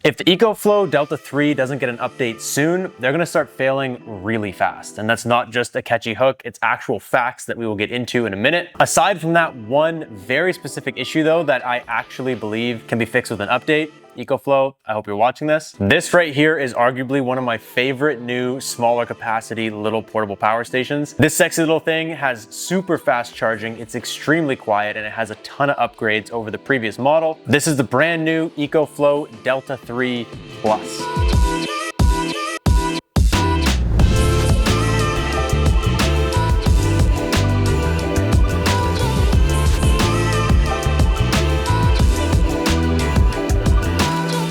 If the EcoFlow Delta 3 doesn't get an update soon, they're gonna start failing really fast. And that's not just a catchy hook, it's actual facts that we will get into in a minute. Aside from that one very specific issue though, that I actually believe can be fixed with an update, EcoFlow, I hope you're watching this. This right here is arguably one of my favorite new smaller capacity little portable power stations. This sexy little thing has super fast charging, it's extremely quiet, and it has a ton of upgrades over the previous model. This is the brand new EcoFlow Delta 3 Plus.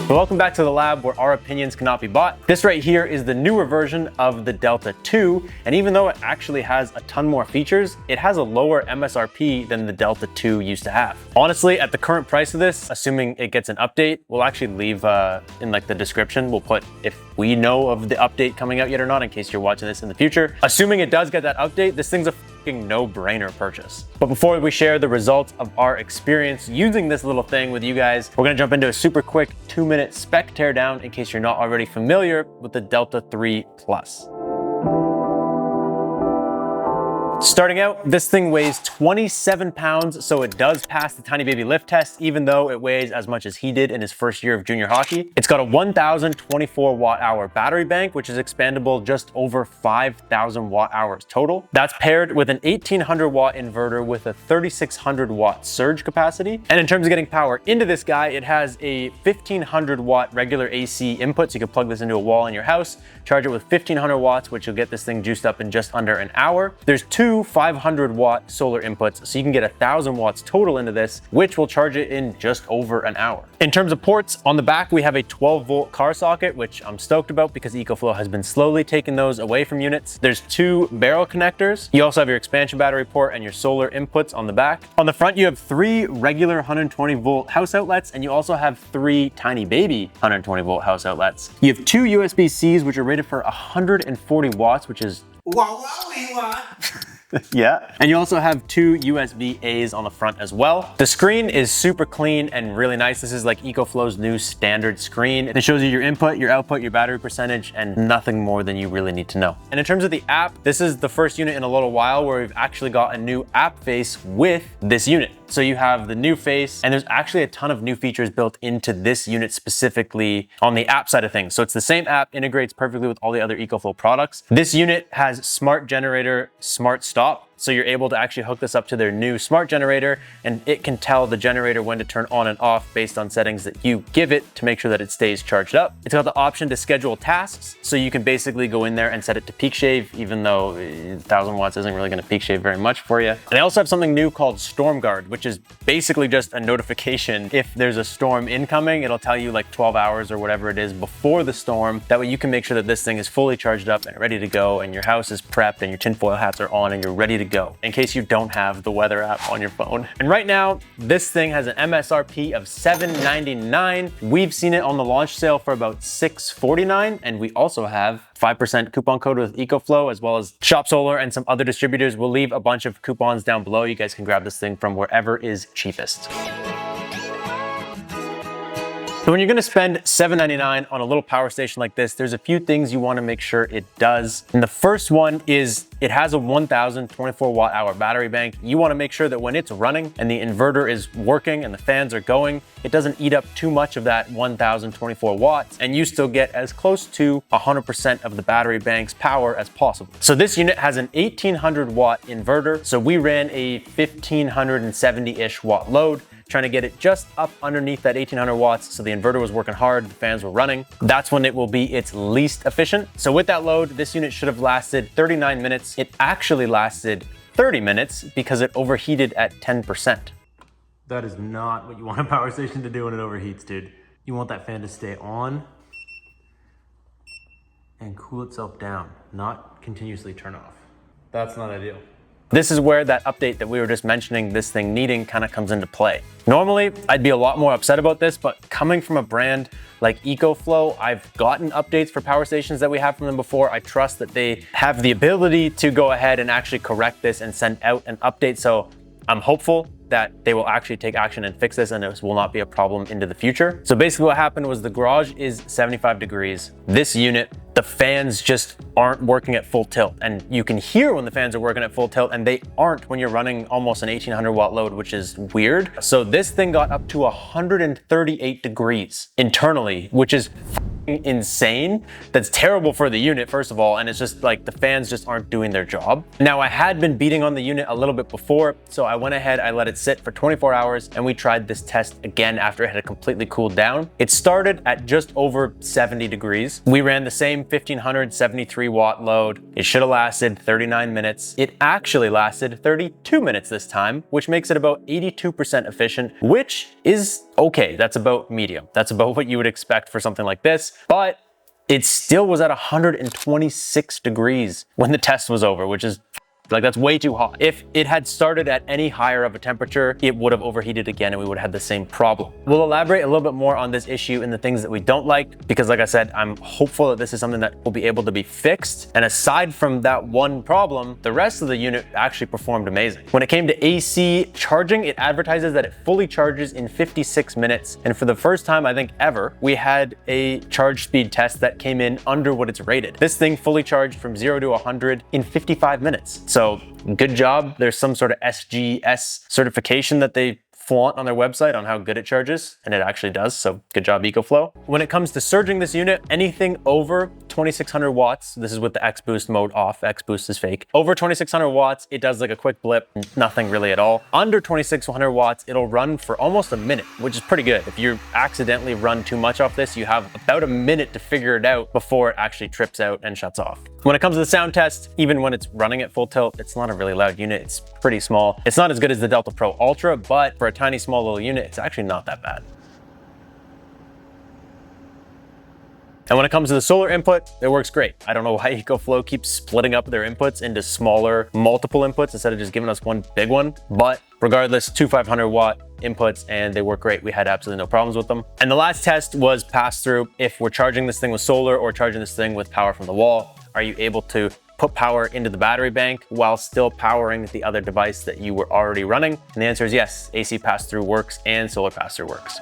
Welcome back to the lab where our opinions cannot be bought. This right here is the newer version of the Delta 2, and even though it actually has a ton more features, it has a lower MSRP than the Delta 2 used to have. Honestly, at the current price of this, assuming it gets an update, we'll actually leave in like the description, we'll put if we know of the update coming out yet or not, in case you're watching this in the future. Assuming it does get that update, this thing's a no-brainer purchase. But before we share the results of our experience using this little thing with you guys, we're gonna jump into a super quick 2-minute spec teardown in case you're not already familiar with the Delta 3 Plus. Starting out, this thing weighs 27 pounds, so it does pass the tiny baby lift test, even though it weighs as much as he did in his first year of junior hockey. It's got a 1,024 watt-hour battery bank, which is expandable just over 5,000 watt-hours total. That's paired with an 1,800 watt inverter with a 3,600 watt surge capacity. And in terms of getting power into this guy, it has a 1,500 watt regular AC input, so you can plug this into a wall in your house, charge it with 1,500 watts, which will get this thing juiced up in just under an hour. There's two 500 watt solar inputs, so you can get 1,000 watts total into this, which will charge it in just over an hour. In terms of ports, on the back we have a 12 volt car socket, which I'm stoked about because EcoFlow has been slowly taking those away from units. There's two barrel connectors. You also have your expansion battery port and your solar inputs on the back. On the front you have 3 regular 120 volt house outlets, and you also have 3 tiny baby 120 volt house outlets. You have 2 USB-Cs which are rated for 140 watts, which is yeah. And you also have 2 USB-A's on the front as well. The screen is super clean and really nice. This is like EcoFlow's new standard screen. It shows you your input, your output, your battery percentage, and nothing more than you really need to know. And in terms of the app, this is the first unit in a little while where we've actually got a new app face with this unit. So you have the new face, and there's actually a ton of new features built into this unit specifically on the app side of things. So it's the same app, integrates perfectly with all the other EcoFlow products. This unit has smart generator, smart stop. So you're able to actually hook this up to their new smart generator, and it can tell the generator when to turn on and off based on settings that you give it to make sure that it stays charged up. It's got the option to schedule tasks, so you can basically go in there and set it to peak shave, even though 1,000 watts isn't really gonna peak shave very much for you. And they also have something new called Storm Guard, which is basically just a notification. If there's a storm incoming, it'll tell you like 12 hours or whatever it is before the storm. That way you can make sure that this thing is fully charged up and ready to go, and your house is prepped and your tinfoil hats are on and you're ready to go, in case you don't have the weather app on your phone. And right now, this thing has an MSRP of $799. We've seen it on the launch sale for about $649, and we also have 5% coupon code with EcoFlow, as well as Shop Solar and some other distributors. We'll leave a bunch of coupons down below. You guys can grab this thing from wherever is cheapest. So when you're gonna spend $799 on a little power station like this, there's a few things you wanna make sure it does. And the first one is it has a 1,024 watt-hour battery bank. You wanna make sure that when it's running and the inverter is working and the fans are going, it doesn't eat up too much of that 1,024 watts, and you still get as close to 100% of the battery bank's power as possible. So this unit has an 1,800 watt inverter. So we ran a 1,570-ish watt load, trying to get it just up underneath that 1,800 watts, so the inverter was working hard, the fans were running. That's when it will be its least efficient. So with that load, this unit should have lasted 39 minutes. It actually lasted 30 minutes because it overheated at 10%. That is not what you want a power station to do when it overheats, dude. You want that fan to stay on and cool itself down, not continuously turn off. That's not ideal. This is where that update that we were just mentioning, this thing needing, kind of comes into play. Normally, I'd be a lot more upset about this, but coming from a brand like EcoFlow, I've gotten updates for power stations that we have from them before. I trust that they have the ability to go ahead and actually correct this and send out an update. So I'm hopeful that they will actually take action and fix this and this will not be a problem into the future. So basically what happened was the garage is 75 degrees. This unit, the fans just aren't working at full tilt, and you can hear when the fans are working at full tilt and they aren't when you're running almost an 1800 watt load, which is weird. So this thing got up to 138 degrees internally, which is insane. That's terrible for the unit, first of all, and it's just like the fans just aren't doing their job. Now, I had been beating on the unit a little bit before, so I went ahead, I let it sit for 24 hours, and we tried this test again after it had completely cooled down. It started at just over 70 degrees. We ran the same 1573 watt load. It should have lasted 39 minutes. It actually lasted 32 minutes this time, which makes it about 82% efficient, which is okay. That's about medium. That's about what you would expect for something like this. But it still was at 126 degrees when the test was over, which is like, that's way too hot. If it had started at any higher of a temperature, it would have overheated again and we would have had the same problem. We'll elaborate a little bit more on this issue and the things that we don't like, because like I said, I'm hopeful that this is something that will be able to be fixed. And aside from that one problem, the rest of the unit actually performed amazing. When it came to AC charging, it advertises that it fully charges in 56 minutes. And for the first time, I think ever, we had a charge speed test that came in under what it's rated. This thing fully charged from 0 to 100 in 55 minutes. So good job. There's some sort of SGS certification that they flaunt on their website on how good it charges, and it actually does, so good job EcoFlow. When it comes to surging this unit, anything over 2600 watts, this is with the X Boost mode off, X Boost is fake. Over 2600 watts, it does like a quick blip, nothing really at all. Under 2600 watts, it'll run for almost a minute, which is pretty good. If you accidentally run too much off this, you have about a minute to figure it out before it actually trips out and shuts off. When it comes to the sound test, even when it's running at full tilt, it's not a really loud unit. It's pretty small. It's not as good as the Delta Pro Ultra, but for a tiny, small little unit, it's actually not that bad. And when it comes to the solar input, it works great. I don't know why EcoFlow keeps splitting up their inputs into smaller, multiple inputs instead of just giving us one big one. But regardless, 500 watt inputs, and they work great. We had absolutely no problems with them. And the last test was pass through. If we're charging this thing with solar or charging this thing with power from the wall, are you able to put power into the battery bank while still powering the other device that you were already running? And the answer is yes. AC pass-through works and solar pass-through works.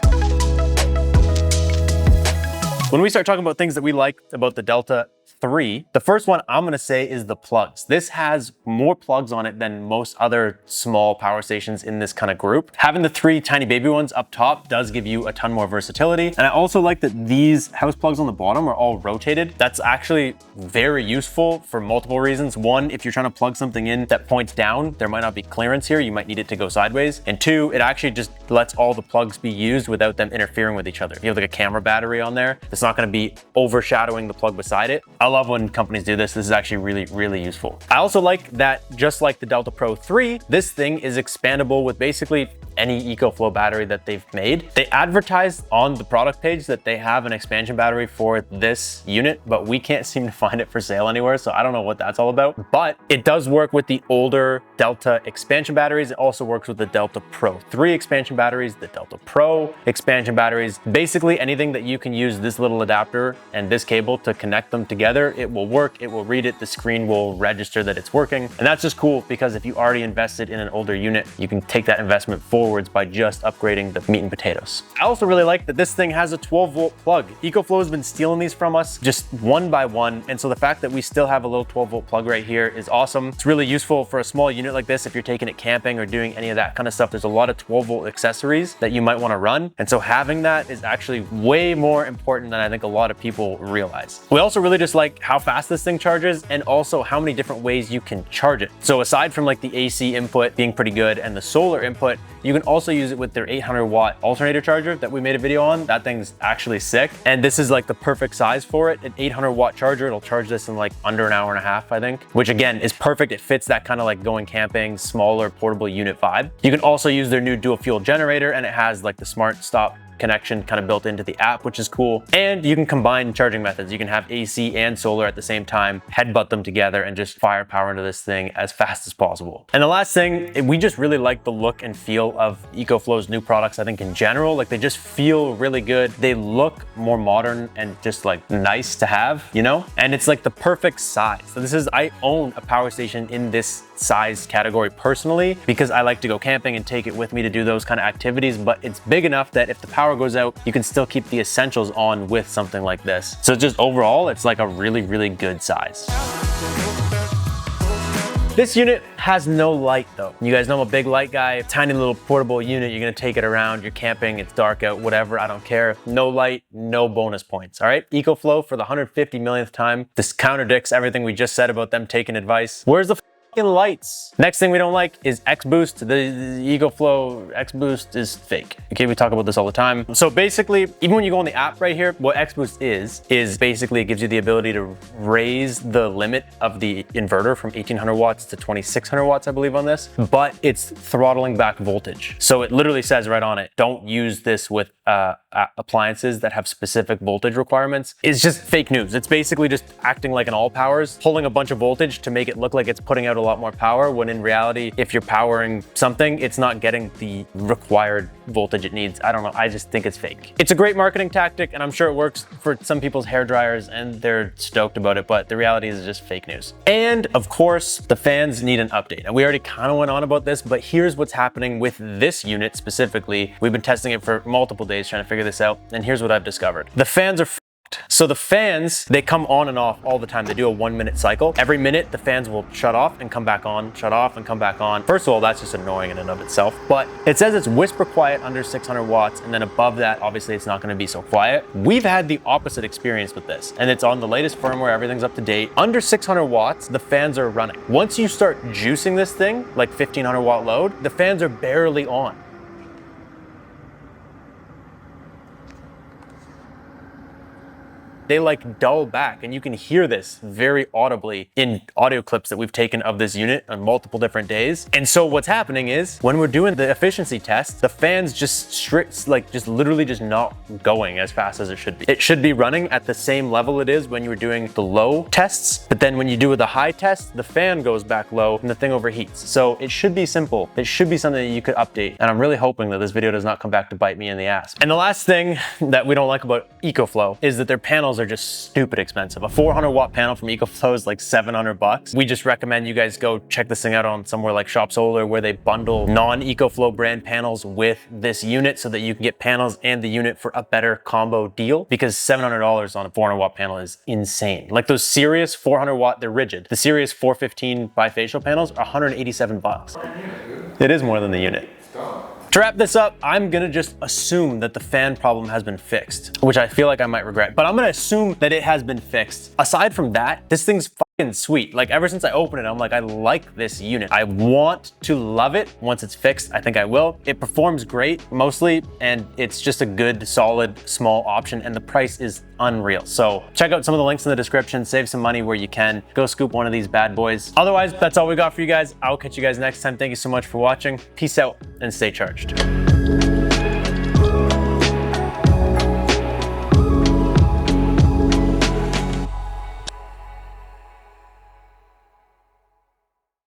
When we start talking about things that we like about the Delta 3, the first one I'm gonna say is the plugs. This has more plugs on it than most other small power stations in this kind of group. Having the 3 tiny baby ones up top does give you a ton more versatility. And I also like that these house plugs on the bottom are all rotated. That's actually very useful for multiple reasons. One, if you're trying to plug something in that points down, there might not be clearance here. You might need it to go sideways. And 2, it actually just lets all the plugs be used without them interfering with each other. If you have like a camera battery on there, it's not gonna be overshadowing the plug beside it. I love when companies do this. This is actually really, really useful. I also like that, just like the Delta Pro 3, this thing is expandable with basically any EcoFlow battery that they've made. They advertise on the product page that they have an expansion battery for this unit, but we can't seem to find it for sale anywhere, so I don't know what that's all about. But it does work with the older Delta expansion batteries. It also works with the Delta Pro 3 expansion batteries, the Delta Pro expansion batteries. Basically anything that you can use this little adapter and this cable to connect them together, it will work, it will read it, the screen will register that it's working. And that's just cool, because if you already invested in an older unit, you can take that investment forwards by just upgrading the meat and potatoes. I also really like that this thing has a 12-volt plug. EcoFlow has been stealing these from us just one by one, and so the fact that we still have a little 12-volt plug right here is awesome. It's really useful for a small unit like this if you're taking it camping or doing any of that kind of stuff. There's a lot of 12-volt accessories that you might want to run, and so having that is actually way more important than I think a lot of people realize. We also really just like how fast this thing charges and also how many different ways you can charge it. So aside from like the AC input being pretty good and the solar input, you can also use it with their 800 watt alternator charger that we made a video on. That thing's actually sick. And this is like the perfect size for it. An 800 watt charger, it'll charge this in like under an hour and a half, I think, which again is perfect. It fits that kind of like going camping, smaller portable unit vibe. You can also use their new dual fuel generator, and it has like the smart stop connection kind of built into the app, which is cool. And you can combine charging methods. You can have AC and solar at the same time, headbutt them together and just fire power into this thing as fast as possible. And the last thing, we just really like the look and feel of EcoFlow's new products. I think in general, like they just feel really good. They look more modern and just like nice to have, you know? And it's like the perfect size. So this is, I own a power station in this size category personally because I like to go camping and take it with me to do those kind of activities, but it's big enough that if the power goes out, you can still keep the essentials on with something like this. So just overall, it's like a really, really good size. This unit has no light though. You guys know I'm a big light guy, tiny little portable unit. You're gonna take it around, you're camping, it's dark out, whatever, I don't care. No light, no bonus points, all right? EcoFlow for the 150 millionth time. This contradicts everything we just said about them taking advice. Where's the lights? Next thing we don't like is X-Boost. The EcoFlow X-Boost is fake. Okay, we talk about this all the time. So basically, even when you go on the app right here, what X-Boost is basically it gives you the ability to raise the limit of the inverter from 1800 watts to 2600 watts, I believe on this, but it's throttling back voltage. So it literally says right on it, don't use this with appliances that have specific voltage requirements. It's just fake news. It's basically just acting like an all powers, pulling a bunch of voltage to make it look like it's putting out a lot more power, when in reality, if you're powering something, it's not getting the required voltage it needs. I don't know, I just think it's fake. It's a great marketing tactic and I'm sure it works for some people's hair dryers and they're stoked about it, but the reality is just fake news. And of course, the fans need an update. And we already kind of went on about this, but here's what's happening with this unit specifically. We've been testing it for multiple days trying to figure this out, and here's what I've discovered. The fans are so the fans, they come on and off all the time. They do a 1 minute cycle. Every minute, the fans will shut off and come back on, shut off and come back on. First of all, that's just annoying in and of itself, but it says it's whisper quiet under 600 watts. And then above that, obviously it's not gonna be so quiet. We've had the opposite experience with this, and it's on the latest firmware, everything's up to date. Under 600 watts, the fans are running. Once you start juicing this thing, like 1500 watt load, the fans are barely on. They like dull back, and you can hear this very audibly in audio clips that we've taken of this unit on multiple different days. And so what's happening is when we're doing the efficiency test, the fan's just literally just not going as fast as it should be. It should be running at the same level it is when you were doing the low tests, but then when you do the high test, the fan goes back low and the thing overheats. So it should be simple. It should be something that you could update. And I'm really hoping that this video does not come back to bite me in the ass. And the last thing that we don't like about EcoFlow is that their panels are just stupid expensive. A 400 watt panel from EcoFlow is like 700 bucks. We just recommend you guys go check this thing out on somewhere like Shop Solar, where they bundle non-EcoFlow brand panels with this unit so that you can get panels and the unit for a better combo deal, because $700 on a 400 watt panel is insane. Like those Sirius 400 watt, they're rigid. The Sirius 415 bifacial panels are 187 bucks. It is more than the unit. To wrap this up, I'm gonna just assume that the fan problem has been fixed, which I feel like I might regret, but I'm gonna assume that it has been fixed. Aside from that, this thing's fucking sweet. Like ever since I opened it, I'm like, I like this unit. I want to love it. Once it's fixed, I think I will. It performs great mostly, and it's just a good, solid, small option, and the price is unreal. So check out some of the links in the description, save some money where you can. Go scoop one of these bad boys. Otherwise, that's all we got for you guys. I'll catch you guys next time. Thank you so much for watching. Peace out and stay charged.